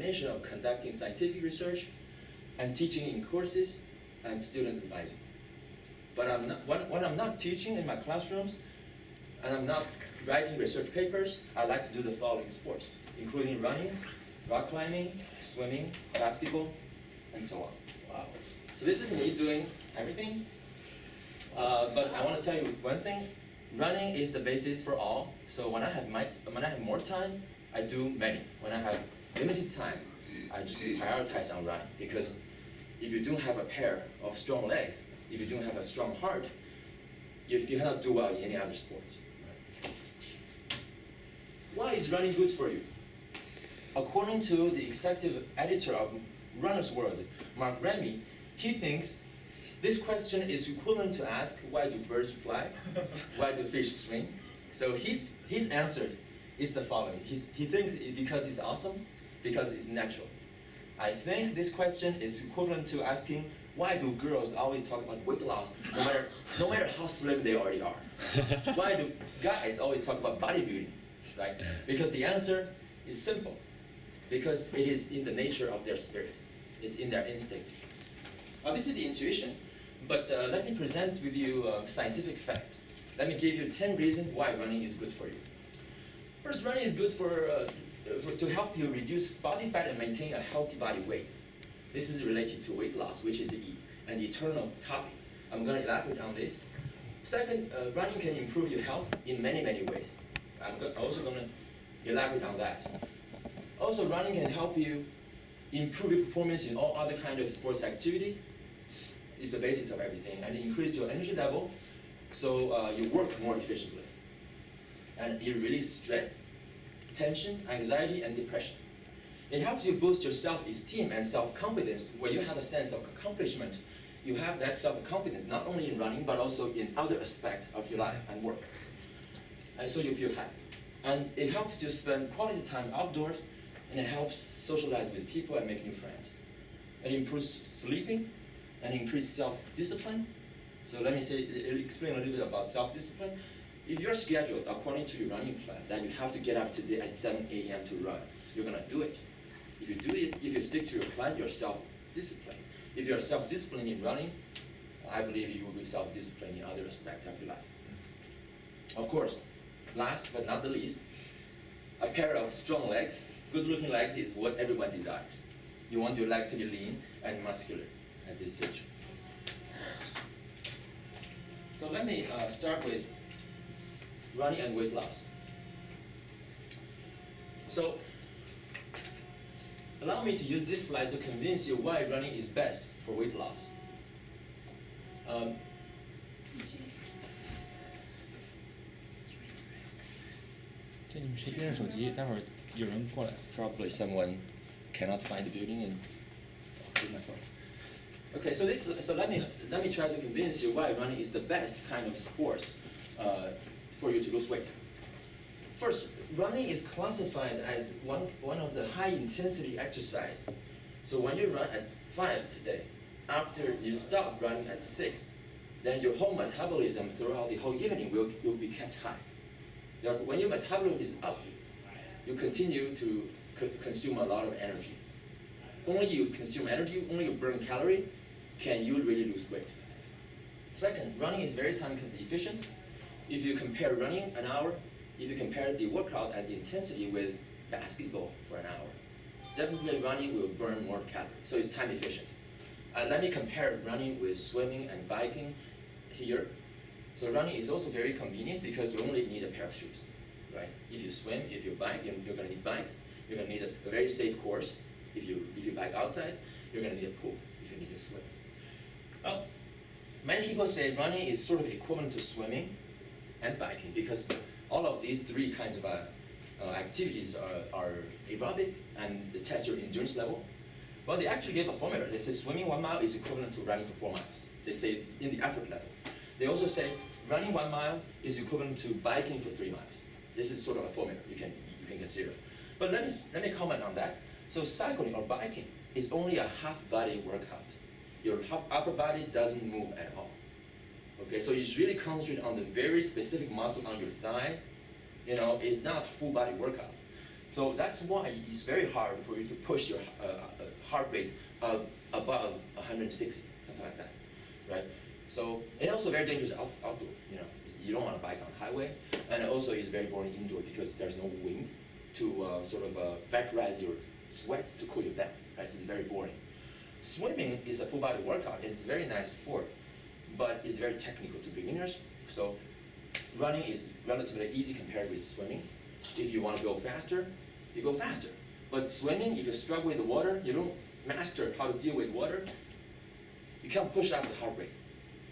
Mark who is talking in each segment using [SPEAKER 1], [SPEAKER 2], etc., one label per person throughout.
[SPEAKER 1] combination of conducting scientific research and teaching in courses and student advising. But when I'm not teaching in my classrooms and I'm not writing research papers, I like to do the following sports, including running, rock climbing, swimming, basketball, and so on. Wow. So this is me doing everything. But I want to tell you one thing. Running is the basis for all. So when I have more time, I do many. When I have limited time, I just prioritize on running. Because if you don't have a pair of strong legs, if you don't have a strong heart, you cannot do well in any other sports. Why is running good for you? According to the executive editor of Runner's World, Mark Remy, he thinks this question is equivalent to ask, why do birds fly? Why do fish swim? So his answer is the following. He thinks because it's awesome, because it's natural. I think this question is equivalent to asking, why do girls always talk about weight loss, no matter how slim they already are? Why do guys always talk about bodybuilding, right? Because the answer is simple. Because it is in the nature of their spirit. It's in their instinct. This is the intuition, but let me present with you a scientific fact. Let me give you 10 reasons why running is good for you. First, running is good to help you reduce body fat and maintain a healthy body weight. This is related to weight loss, which is an eternal topic. I'm going to elaborate on this. Second, running can improve your health in many, many ways. I'm also going to elaborate on that. Also, running can help you improve your performance in all other kinds of sports activities. It's the basis of everything, and increase your energy level, so you work more efficiently. And it releases stress, tension, anxiety, and depression. It helps you boost your self-esteem and self-confidence. When you have a sense of accomplishment, you have that self-confidence not only in running, but also in other aspects of your life and work. And so you feel happy. And it helps you spend quality time outdoors, and it helps socialize with people and make new friends. It improves sleeping and increase self-discipline. So let me explain a little bit about self-discipline. If you're scheduled according to your running plan that you have to get up today at 7 a.m. to run, you're gonna do it. If you do it, if you stick to your plan, you're self-disciplined. If you're self-disciplined in running, I believe you will be self-disciplined in other aspects of your life. Of course, last but not the least, a pair of strong legs, good-looking legs is what everyone desires. You want your leg to be lean and muscular at this stage. So let me start with running and weight loss. So allow me to use this slide to convince you why running is best for weight loss.
[SPEAKER 2] 这你们谁盯着手机？待会儿有人过来。
[SPEAKER 1] Probably someone cannot find the building and take my phone. Okay, so let me try to convince you why running is the best kind of sports for you to lose weight. First, running is classified as one of the high intensity exercise. So when you run at 5 today, after you stop running at 6, then your whole metabolism throughout the whole evening will be kept high. Therefore, when your metabolism is up, you continue to consume a lot of energy. Only you consume energy, only you burn calorie, can you really lose weight. Second, running is very time efficient. If you compare running an hour, if you compare the workout and the intensity with basketball for an hour, definitely running will burn more calories, so it's time efficient. Let me compare running with swimming and biking here. So running is also very convenient because you only need a pair of shoes, right? If you swim, if you bike, you're going to need bikes. You're going to need a very safe course. If you bike outside, you're going to need a pool if you need to swim. Many people say running is sort of equivalent to swimming and biking because all of these three kinds of activities are aerobic and they test your endurance level. Well, they actually gave a formula. They say swimming 1 mile is equivalent to running for 4 miles. They say in the effort level. They also say running 1 mile is equivalent to biking for 3 miles. This is sort of a formula you can consider. But let me comment on that. So cycling or biking is only a half body workout. Your upper body doesn't move at all. Okay, so it's really concentrated on the very specific muscle on your thigh. You know, it's not a full body workout. So that's why it's very hard for you to push your heart rate above 160, something like that, right? So, and also very dangerous outdoor, you don't want to bike on highway, and also it's very boring indoor because there's no wind to vaporize your sweat to cool you down, right? So it's very boring. Swimming is a full body workout. It's a very nice sport, but it's very technical to beginners. So running is relatively easy compared with swimming. If you want to go faster, you go faster. But swimming, if you struggle with the water, you don't master how to deal with water, you can't push up the heart rate.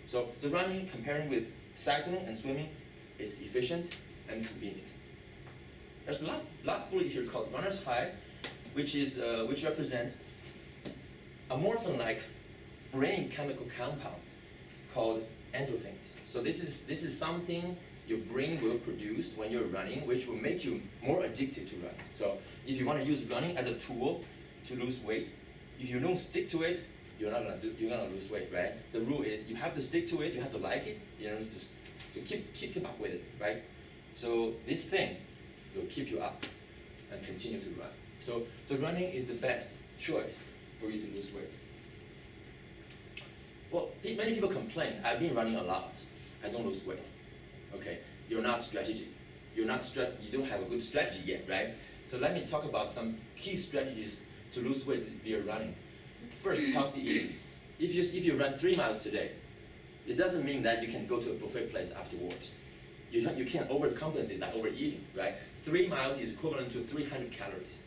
[SPEAKER 1] So the running, comparing with cycling and swimming, is efficient and convenient. There's a last bullet here called runner's high, which represents a morphine-like brain chemical compound called endorphins. So this is something your brain will produce when you're running, which will make you more addicted to running. So if you want to use running as a tool to lose weight, if you don't stick to it, you're gonna lose weight, right? The rule is you have to stick to it, you have to like it, to keep up with it, right? So this thing will keep you up and continue to run. So running is the best choice for you to lose weight. Well, many people complain, I've been running a lot, I don't lose weight. Okay, you're not strategic. You don't have a good strategy yet, right? So let me talk about some key strategies to lose weight via running. First, healthy eating. If you run 3 miles today, it doesn't mean that you can go to a buffet place afterwards. You can't overcompensate by overeating, right? 3 miles is equivalent to 300 calories.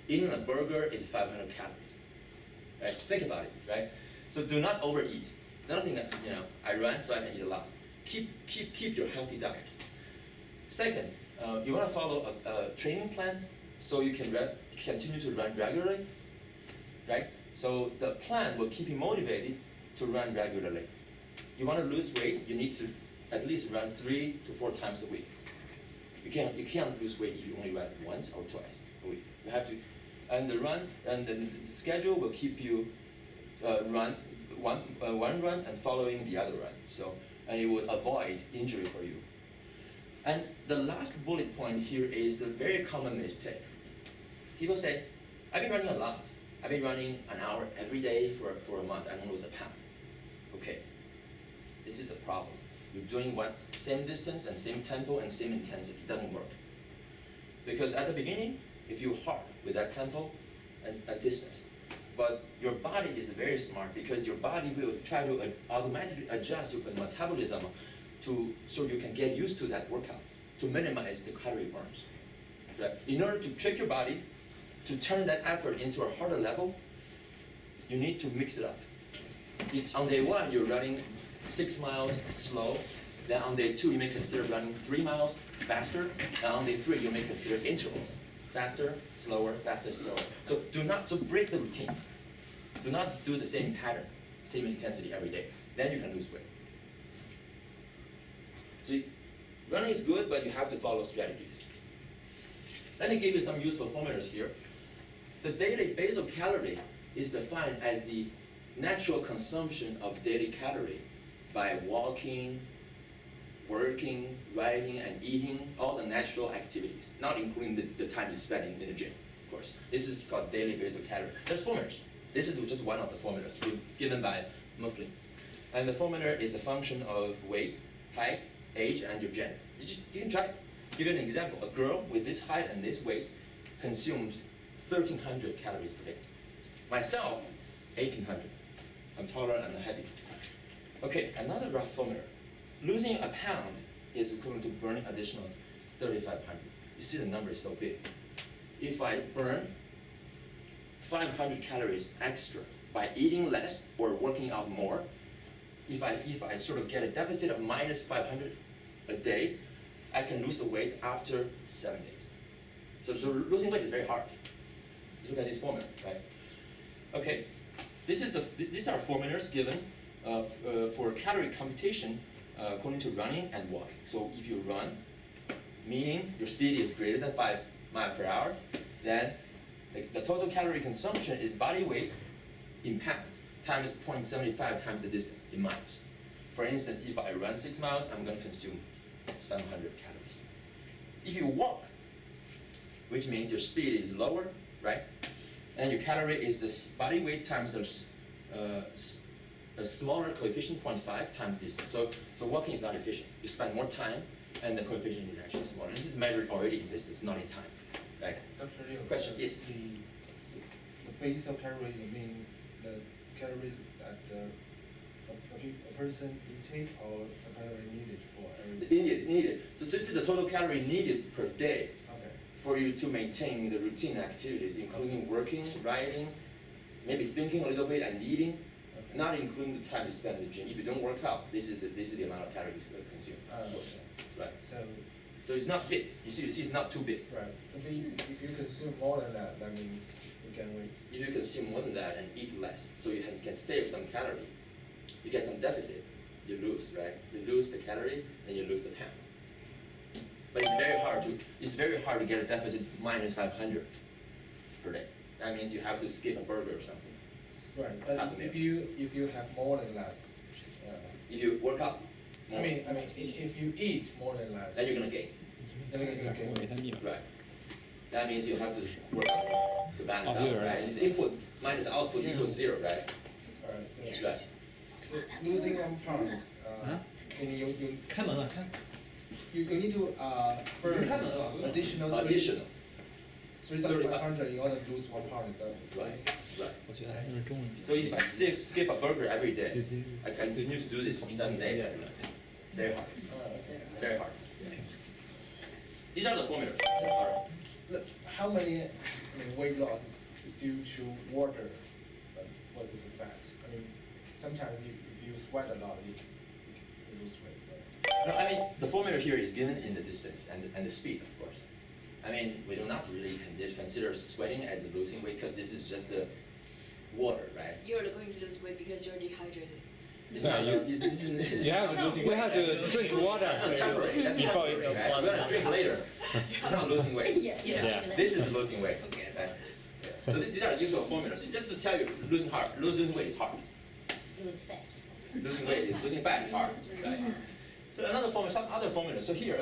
[SPEAKER 1] Eating a burger is 500 calories. Right? Think about it, right? So do not overeat. Don't think that, I run so I can eat a lot. Keep your healthy diet. Second, you want to follow a training plan so you can continue to run regularly, right? So the plan will keep you motivated to run regularly. You want to lose weight, you need to at least run 3 to 4 times a week. You can't lose weight if you only run once or twice a week. You have to, and the schedule will keep you run one run and following the other run. So, and it will avoid injury for you. And the last bullet point here is the very common mistake. People say, I've been running a lot. I've been running an hour every day for a month. I don't lose a pound. Okay, this is the problem. You're doing same distance and same tempo and same intensity. It doesn't work. Because at the beginning, if you're hard with that tempo and distance, but your body is very smart because your body will try to automatically adjust your metabolism so you can get used to that workout, to minimize the calorie burns. Right? In order to trick your body to turn that effort into a harder level, you need to mix it up. If on day 1 you're running 6 miles slow, then on day 2 you may consider running 3 miles faster, and on day 3 you may consider intervals. Faster, slower, faster, slower. So break the routine. Do not do the same pattern, same intensity every day. Then you can lose weight. So running is good, but you have to follow strategies. Let me give you some useful formulas here. The daily basal calorie is defined as the natural consumption of daily calorie by walking, working, riding, and eating, all the natural activities, not including the time you spend in the gym, of course. This is called daily basal calorie. There's formulas. This is just one of the formulas given by Mifflin. And the formula is a function of weight, height, age, and your gender. You can try it. Give you an example. A girl with this height and this weight consumes 1,300 calories per day. Myself, 1,800. I'm taller and heavy. Okay, another rough formula. Losing a pound is equivalent to burning additional 3,500. You see the number is so big. If I burn 500 calories extra by eating less or working out more, if I sort of get a deficit of minus 500 a day, I can lose the weight after 7 days. So losing weight is very hard. Look at this formula, right? Okay, these are formulas given for calorie computation according to running and walking. So if you run, meaning your speed is greater than 5 miles per hour, then the total calorie consumption is body weight in pounds times 0.75 times the distance in miles. For instance, if I run 6 miles, I'm going to consume 700 calories. If you walk, which means your speed is lower, right? And your calorie is the body weight times a smaller coefficient, 0.5 times distance. So walking is not efficient. You spend more time, and the coefficient is actually smaller. This is measured already in distance, not in time, right?
[SPEAKER 3] Dr. Liu,
[SPEAKER 1] Question, yes.
[SPEAKER 3] The basal calorie, you mean the calorie that a person intake or the calorie needed for every?
[SPEAKER 1] Needed. So this is the total calorie needed per day
[SPEAKER 3] Okay.
[SPEAKER 1] for you to maintain the routine activities, including working, riding, maybe thinking a little bit and eating,
[SPEAKER 3] Okay.
[SPEAKER 1] not including the time you spend in the gym. If you don't work out, this is the amount of calories you consume.
[SPEAKER 3] Okay.
[SPEAKER 1] Right.
[SPEAKER 3] So,
[SPEAKER 1] So it's not big. You see, it's not too big.
[SPEAKER 3] right. So if you consume more than that, that means you can weight.
[SPEAKER 1] If you consume more than that and eat less, so you can save some calories, you get some deficit, you lose, right? You lose the calorie and you lose the pound. But it's very hard to get a deficit minus 500 per day. That means you have to skip a burger or something.
[SPEAKER 3] Right. But
[SPEAKER 1] Half a meal.
[SPEAKER 3] if you have more than that,
[SPEAKER 1] If you work out more,
[SPEAKER 3] I mean, if you eat more than that,
[SPEAKER 1] then you're gonna gain.
[SPEAKER 3] then you're gonna gain
[SPEAKER 2] 维
[SPEAKER 3] weight.
[SPEAKER 2] 他命了。
[SPEAKER 1] Right. That means you have to work out more to balance
[SPEAKER 2] Oh,
[SPEAKER 1] out,
[SPEAKER 2] yeah,
[SPEAKER 1] right?
[SPEAKER 2] right.
[SPEAKER 1] It's input minus output equals 0, right?
[SPEAKER 3] All right. So,
[SPEAKER 1] Right.
[SPEAKER 3] so losing 1 pound,
[SPEAKER 2] Huh?
[SPEAKER 3] and you
[SPEAKER 2] 开门了，看。
[SPEAKER 3] you need to burn additional
[SPEAKER 1] Additional.
[SPEAKER 3] 3,500 in order to lose 1 pound. Is that
[SPEAKER 1] Right. Right.
[SPEAKER 2] 我觉得还是中文比
[SPEAKER 1] So if I skip a burger every day,
[SPEAKER 2] Busy.
[SPEAKER 1] I continue to do this for 7 days at least. It's very hard.
[SPEAKER 3] Okay.
[SPEAKER 1] It's very hard. These are the formulas. It's hard.
[SPEAKER 3] Look, how many weight loss is due to water versus fat? I mean, sometimes if you sweat a lot, you lose weight. Right?
[SPEAKER 1] No, I mean, the formula here is given in the distance and the speed, of course. I mean, we do not really consider sweating as losing weight because this is just the water, right?
[SPEAKER 4] You're going to lose weight because you're dehydrated.
[SPEAKER 1] It's
[SPEAKER 2] Yeah,
[SPEAKER 1] not,
[SPEAKER 2] you-
[SPEAKER 1] it's
[SPEAKER 2] You have to drink water
[SPEAKER 1] That's not temporary. That's
[SPEAKER 2] before
[SPEAKER 1] temporary, right? We're gonna drink later. It's not losing weight.
[SPEAKER 2] Yeah.
[SPEAKER 1] This is losing weight.
[SPEAKER 4] Okay.
[SPEAKER 1] Right? So these are usual formulas. Just to tell you, losing weight is hard.
[SPEAKER 5] Lose fat.
[SPEAKER 1] Losing fat is hard. Right? So another formula, some other formula. So here,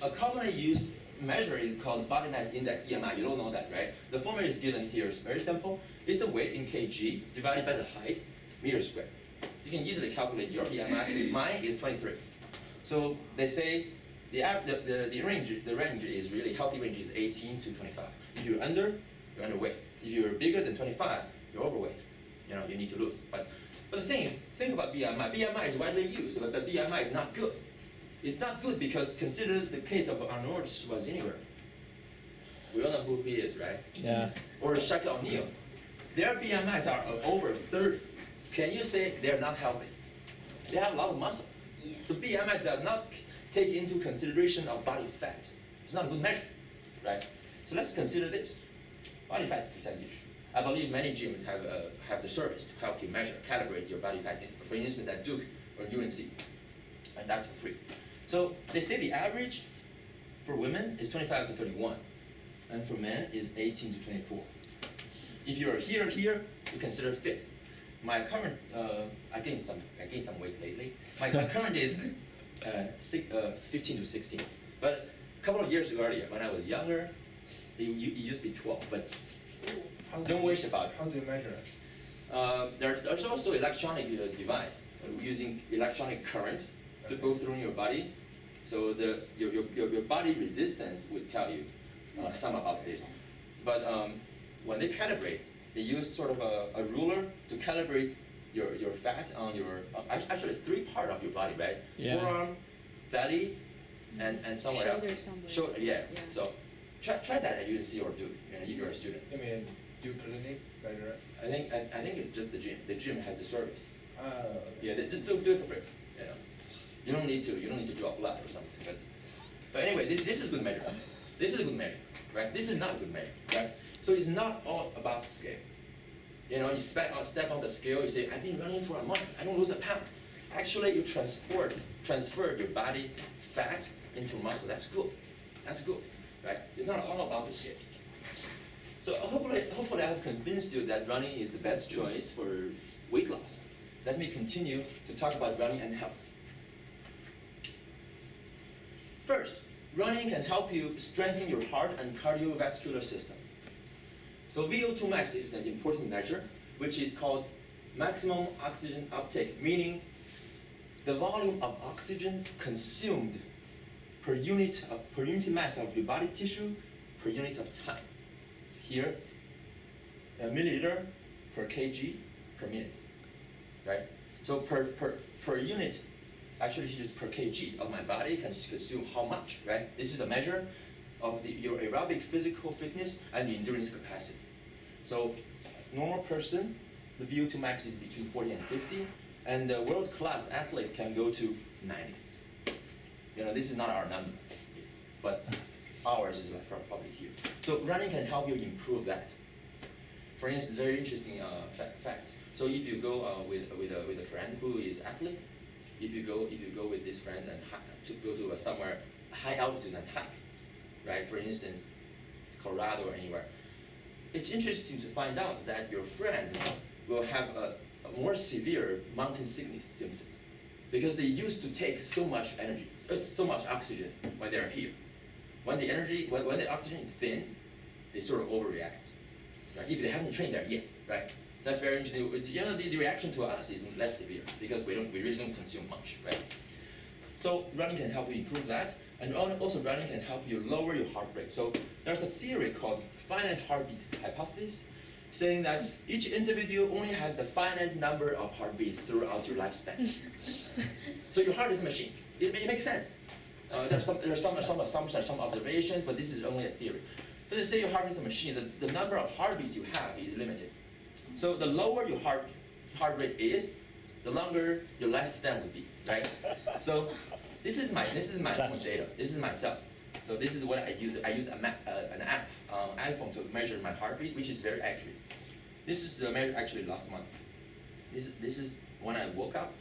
[SPEAKER 1] a commonly used measure is called body mass index, BMI. You don't know that, right? The formula is given here. It's very simple. It's the weight in kg divided by the height, meters squared. You can easily calculate your BMI. Mine is 23. So they say the range is really healthy range is 18 to 25. If you're you're underweight. If you're bigger than 25, you're overweight. You need to lose. But the thing is, think about BMI. BMI is widely used, but BMI is not good. It's not good because consider the case of Arnold Schwarzenegger. We all know who he is, right?
[SPEAKER 2] Yeah.
[SPEAKER 1] Or Shaquille O'Neal. Their BMIs are over 30. Can you say they're not healthy? They have a lot of muscle.
[SPEAKER 5] Yeah.
[SPEAKER 1] So BMI does not take into consideration of body fat. It's not a good measure, right? So let's consider this, body fat percentage. I believe many gyms have the service to help you measure, calibrate your body fat. For instance, at Duke or UNC, and that's for free. So they say the average for women is 25 to 31, and for men is 18 to 24. If you're here, you consider fit. My current, I gained some weight lately. My current is 15 to 16. But a couple of years earlier, when I was younger, it used to be 12. But don't worry about it.
[SPEAKER 3] How do you measure it?
[SPEAKER 1] There's also electronic device using electronic current to go through your body. So your body resistance would tell you some about this. But when they calibrate, they use sort of a ruler to calibrate your fat on your actually 3 parts of your body, right?
[SPEAKER 2] Yeah.
[SPEAKER 1] Forearm, belly, and somewhere
[SPEAKER 4] Shoulder
[SPEAKER 1] else.
[SPEAKER 4] somewhere.
[SPEAKER 1] Shoulder, yeah.
[SPEAKER 4] Yeah.
[SPEAKER 1] So try that at UNC or Duke, if you're a student.
[SPEAKER 3] I mean, do clinic measure it?
[SPEAKER 1] I think it's just the gym. The gym has the service.
[SPEAKER 3] Okay.
[SPEAKER 1] Yeah, they just do it for free. You don't need to draw blood or something. But anyway, this is a good measure. This is a good measure, right? This is not a good measure, right? So it's not all about the scale. You step on the scale. You say, I've been running for a month. I don't lose a pound. Actually, you transfer your body fat into muscle. That's good. That's good, right? It's not all about the scale. So hopefully I have convinced you that running is the best choice for weight loss. Let me continue to talk about running and health. First, running can help you strengthen your heart and cardiovascular system. So VO2 max is an important measure, which is called maximum oxygen uptake, meaning the volume of oxygen consumed per unit mass of your body tissue per unit of time. Here, a milliliter per kg per minute, right? So per unit, actually just per kg of my body can consume how much, right? This is a measure of your aerobic physical fitness and endurance capacity. So normal person, the VO2 max is between 40 and 50, and the world-class athlete can go to 90. This is not our number, but ours is like probably here. So running can help you improve that. For instance, very interesting fact. So if you go with a friend who is athlete, if you go with this friend and to go to somewhere high altitude and hike, right? For instance, Colorado or anywhere. It's interesting to find out that your friend will have a more severe mountain sickness symptoms because they used to take so much energy, so much oxygen when they're here. When the oxygen is thin, they sort of overreact, right? If they haven't trained there yet, right? That's very interesting. The reaction to us is less severe because we really don't consume much, right? So running can help you improve that, and also running can help you lower your heart rate. So there's a theory called finite heartbeat hypothesis, saying that each individual only has the finite number of heartbeats throughout your lifespan. So your heart is a machine. It makes sense. There's some assumptions, some observations, but this is only a theory. So let's say your heart is a machine. The number of heartbeats you have is limited. So the lower your heart rate is, the longer your lifespan will be, right? So this is my own data. This is myself. So this is what I use. I use an app on iPhone to measure my heartbeat, which is very accurate. This is the measure actually last month. This is when I woke up,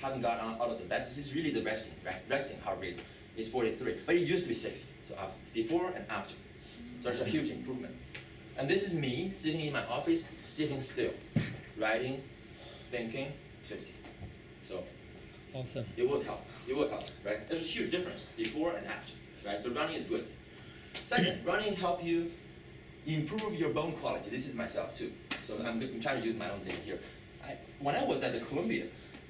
[SPEAKER 1] haven't got out of the bed. This is really the resting, right? Resting heart rate is 43, but it used to be 60. So before and after. So there's a huge improvement. And this is me sitting in my office, sitting still, writing, thinking, 50. So
[SPEAKER 2] Awesome.
[SPEAKER 1] it will help. It will help, right? There's a huge difference before and after, right? So running is good. Second, running help you improve your bone quality. This is myself too. So I'm trying to use my own data here. When I was at the Columbia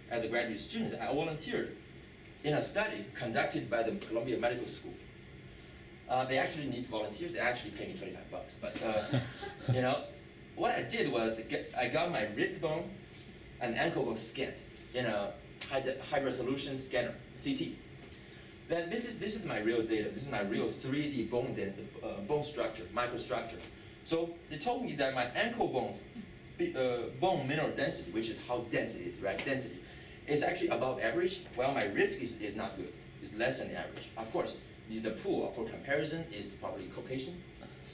[SPEAKER 1] as a graduate student, I volunteered in a study conducted by the Columbia Medical School. They actually need volunteers. They actually pay me $25. But what I did was I got my wrist bone and ankle bone scanned in a high resolution scanner, CT. Then this is my real data. This is my real 3D bone structure, microstructure. So they told me that my ankle bone mineral density, which is how dense it is, right? Density is actually above average, while my risk is not good. It's less than average. Of course, the pool for comparison is probably Caucasian,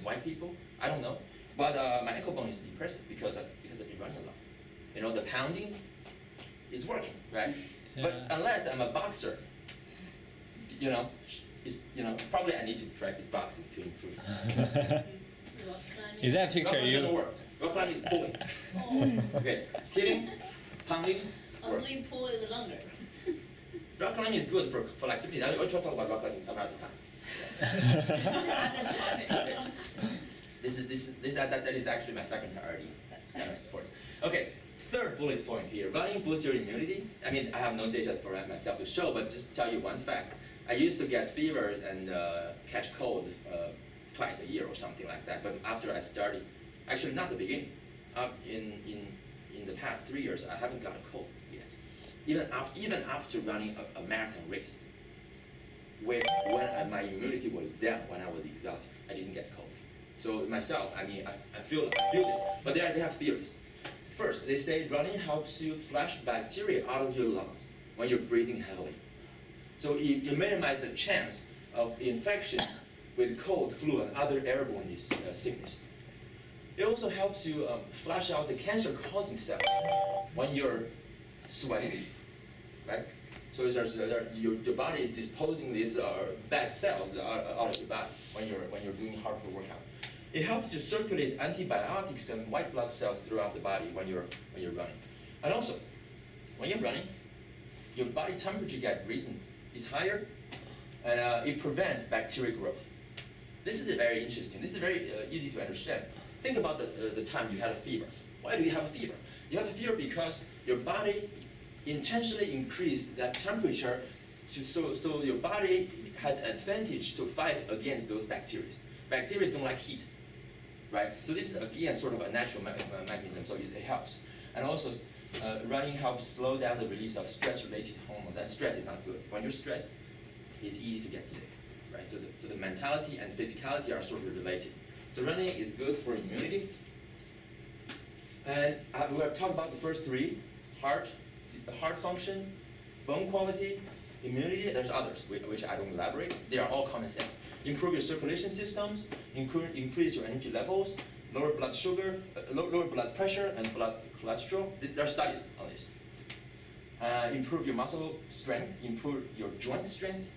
[SPEAKER 1] white people. I don't know, but my ankle bone is impressive because I've been running a lot. The pounding is working, right? Yeah. But unless I'm a boxer, probably I need to practice boxing to improve.
[SPEAKER 2] Is that picture you?
[SPEAKER 1] Doesn't work. Rock climbing is pulling.
[SPEAKER 5] Oh.
[SPEAKER 1] Okay, hitting, pounding.
[SPEAKER 5] Only pull is longer.
[SPEAKER 1] Rock climbing is good for flexibility. I will talk about rock climbing some other time. That is actually my second priority. That's kind of sports. Okay, third bullet point here. Running boosts your immunity. I mean, I have no data for myself to show, but just tell you one fact. I used to get fever and catch cold twice a year or something like that. But after I started, actually not the beginning, in the past 3 years, I haven't got a cold yet. Even after running a marathon race, when my immunity was down, when I was exhausted, I didn't get cold. So myself, I feel this. But they have theories. First, they say running helps you flush bacteria out of your lungs when you're breathing heavily. So you minimize the chance of infection with cold, flu, and other airborne sickness. It also helps you flush out the cancer-causing cells when you're sweating, right? So your body is disposing these bad cells out of your body when you're doing hardcore workout. It helps you circulate antibiotics and white blood cells throughout the body when you're running. And also, when you're running, your body temperature gets risen. It's higher, and it prevents bacterial growth. This is very interesting. This is very easy to understand. Think about the time you had a fever. Why do you have a fever? You have a fever because your body intentionally increased that temperature so your body has advantage to fight against those bacteria. Bacteria don't like heat, right? So this is again sort of a natural mechanism, so it helps. And also running helps slow down the release of stress-related hormones, and stress is not good. When you're stressed, it's easy to get sick, right? So the mentality and physicality are sort of related. So running is good for immunity. And we have talked about the first three: heart function, bone quality, immunity. There's others which I don't elaborate. They are all common sense. Improve your circulation systems, increase your energy levels, lower blood sugar, lower blood pressure and blood cholesterol. There are studies on this. Improve your muscle strength, improve your joint strength,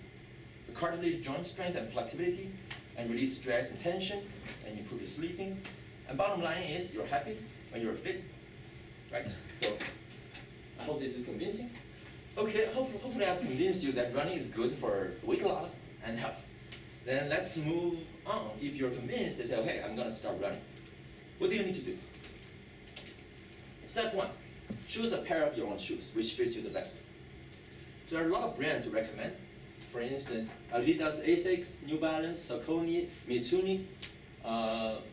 [SPEAKER 1] the cartilage joint strength and flexibility, and release stress and tension, and improve your sleeping. And bottom line is you're happy when you're fit, right? So I hope this is convincing. Okay, hopefully I've convinced you that running is good for weight loss and health. Then let's move on. If you're convinced, they say, okay, I'm gonna start running. What do you need to do? Step one, choose a pair of your own shoes, which fits you the best. So there are a lot of brands to recommend. For instance, Adidas, Asics, New Balance, Saucony, Mitsumi,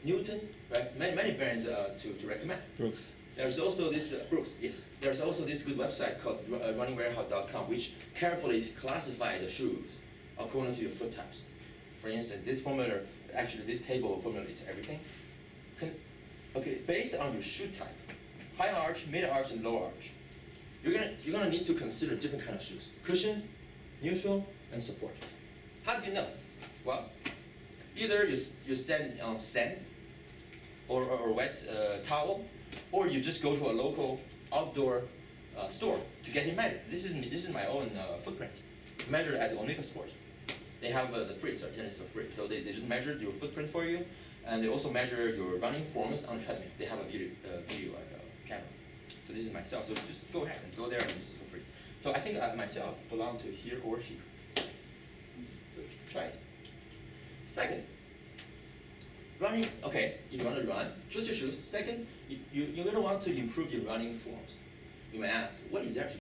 [SPEAKER 1] Newton, right? Many brands to recommend.
[SPEAKER 2] Brooks.
[SPEAKER 1] There's also this, Brooks, yes. There's also this good website called runningwarehouse.com, which carefully classifies the shoes according to your foot types. For instance, this formula, actually this table formulates everything. Okay, based on your shoe type, high arch, mid arch, and low arch, you're gonna need to consider different kind of shoes: cushion, neutral, and support. How do you know? Well, either you stand on sand or wet towel, or you just go to a local outdoor store to get it measured. This is my own footprint, measured at Omega Sport. They have the free, so it's free. So they just measure your footprint for you, and they also measure your running forms on treadmill. They have a video camera. So this is myself. So just go ahead and go there, and this is for free. So I think I myself belong to here or here. So try it. Second, running. Okay, if you want to run, choose your shoes. Second, you're going to want to improve your running forms. You may ask, what is there to